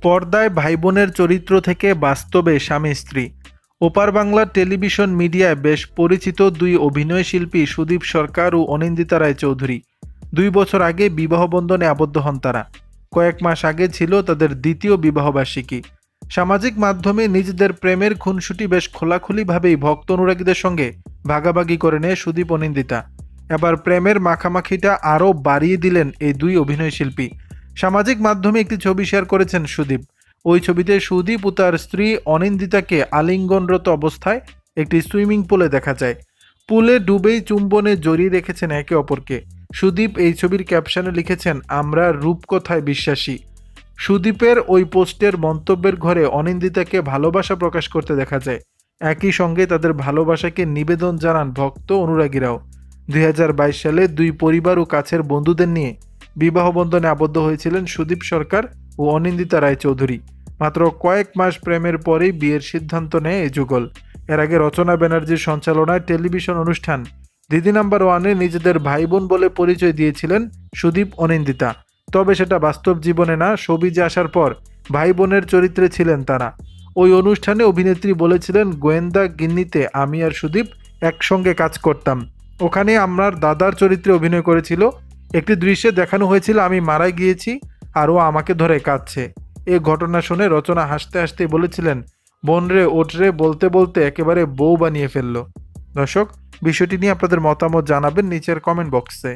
পর্দায় ভাই বোনের চরিত্র থেকে বাস্তবে স্বামী স্ত্রী। ওপার বাংলার টেলিভিশন মিডিয়ায় বেশ পরিচিত দুই অভিনয় শিল্পী সুদীপ সরকার ও অনিন্দিতা রায়চৌধুরী 2 বছর আগে বিবাহ বন্ধনে আবদ্ধ হন তারা। কয়েক মাস আগে ছিল তাদের দ্বিতীয় বিবাহবার্ষিকী। সামাজিক মাধ্যমে নিজেদের প্রেমের খুনসুটি বেশ খোলাখুলিভাবেই ভক্ত অনুরাগীদের সঙ্গে ভাগাভাগি করে নেয় সুদীপ অনিন্দিতা। এবার প্রেমের মাখামাখিটা আরও বাড়িয়ে দিলেন এই দুই অভিনয় শিল্পী। সামাজিক মাধ্যমে একটি ছবি শেয়ার করেছেন সুদীপ। ওই ছবিতে সুদীপ ও তার স্ত্রী অনিন্দিতাকে আলিঙ্গনরত অবস্থায় একটি সুইমিং পুলে দেখা যায়। পুলে ডুবেই চুম্বনে জড়িয়ে রেখেছেন একে অপরকে। সুদীপ এই ছবির ক্যাপশনে লিখেছেন, আমরা রূপকথায় বিশ্বাসী। সুদীপের ওই পোস্টের মন্তব্যের ঘরে অনিন্দিতাকে ভালোবাসা প্রকাশ করতে দেখা যায়। একই সঙ্গে তাদের ভালোবাসাকে নিবেদন জানান ভক্ত অনুরাগীরাও। 2022 সালে দুই পরিবার ও কাছের বন্ধুদের নিয়ে বিবাহ বন্ধনে আবদ্ধ হয়েছিলেন সুদীপ সরকার ও অনিন্দিতা রায়চৌধুরী। মাত্র কয়েক মাস প্রেমের পরেই বিয়ের সিদ্ধান্ত নেয় এই যুগল। এর আগে রচনা ব্যানার্জির সঞ্চালনায় টেলিভিশন অনুষ্ঠান দিদি নাম্বার ওয়ানে নিজেদের ভাই বোন বলে পরিচয় দিয়েছিলেন সুদীপ অনিন্দিতা। তবে সেটা বাস্তব জীবনে না, সবিজে আসার পর ভাই বোনের চরিত্রে ছিলেন তারা। ওই অনুষ্ঠানে অভিনেত্রী বলেছিলেন, গোয়েন্দা গিন্নিতে আমি আর সুদীপ একসঙ্গে কাজ করতাম। ওখানে আমার দাদার চরিত্রে অভিনয় করেছিল। একটি দৃশ্যে দেখানো হয়েছিল আমি মারা গিয়েছি আর ও আমাকে ধরে কাঁদছে। এ ঘটনা শুনে রচনা হাসতে হাসতে বলেছিলেন, বোন রে ওঠ রে বলতে বলতে একেবারে বউ বানিয়ে ফেললো। দর্শক, বিষয়টি নিয়ে আপনাদের মতামত জানাবেন নিচের কমেন্ট বক্সে।